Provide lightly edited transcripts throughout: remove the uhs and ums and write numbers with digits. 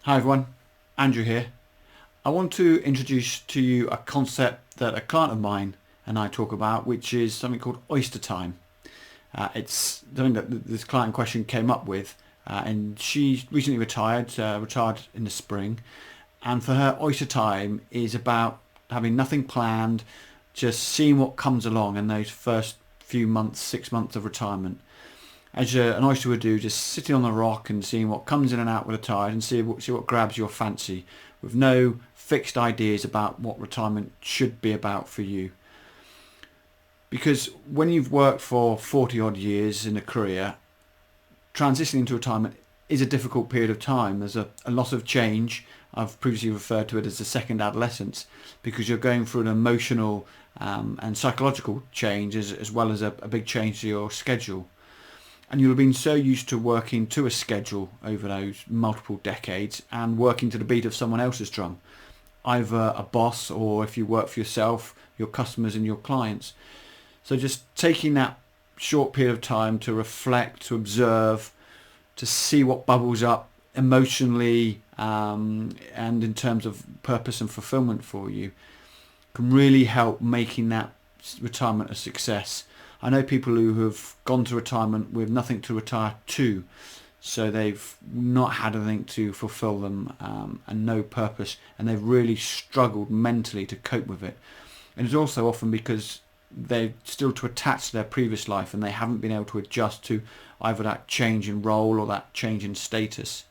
Hi everyone, Andrew here. I want to introduce to you a concept that a client of mine and I talk about, which is something called Oyster Time. It's something that this client in question came up with, and she recently retired in the spring, and for her, Oyster Time is about having nothing planned, just seeing what comes along in those first few months, 6 months of retirement. As an oyster would do, just sitting on the rock and seeing what comes in and out with the tide and see what grabs your fancy, with no fixed ideas about what retirement should be about for you. Because when you've worked for 40 odd years in a career, transitioning into retirement is a difficult period of time. There's a lot of change. I've previously referred to it as the second adolescence, because you're going through an emotional and psychological change as well as a big change to your schedule. And you'll have been so used to working to a schedule over those multiple decades and working to the beat of someone else's drum, either a boss or, if you work for yourself, your customers and your clients. So just taking that short period of time to reflect, to observe, to see what bubbles up emotionally and in terms of purpose and fulfillment for you can really help making that retirement a success. I know people who have gone to retirement with nothing to retire to, so they've not had anything to fulfill them and no purpose, and they've really struggled mentally to cope with it. And it's also often because they're still too attached to their previous life and they haven't been able to adjust to either that change in role or that change in status.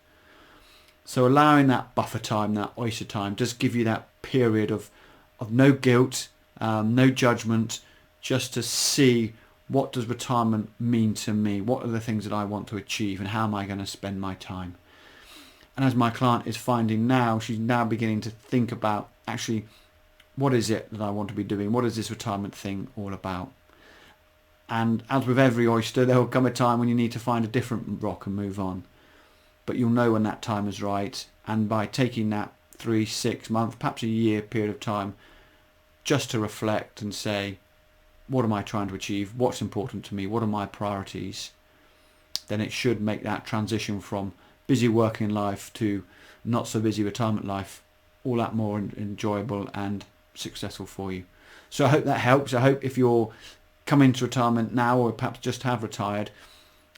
So allowing that buffer time, that oyster time, does give you that period of no guilt, no judgment, just to see what does retirement mean to me, what are the things that I want to achieve, and how am I going to spend my time. And as my client is finding now, she's now beginning to think about actually what is it that I want to be doing, what is this retirement thing all about. And as with every oyster, there will come a time when you need to find a different rock and move on. But you'll know when that time is right, and by taking that 3, 6 month, perhaps a year period of time just to reflect and say, what am I trying to achieve? What's important to me? What are my priorities? Then it should make that transition from busy working life to not so busy retirement life all that more enjoyable and successful for you. So I hope that helps. I hope if you're coming to retirement now, or perhaps just have retired,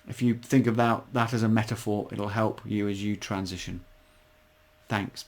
if you think about that as a metaphor, it'll help you as you transition. Thanks.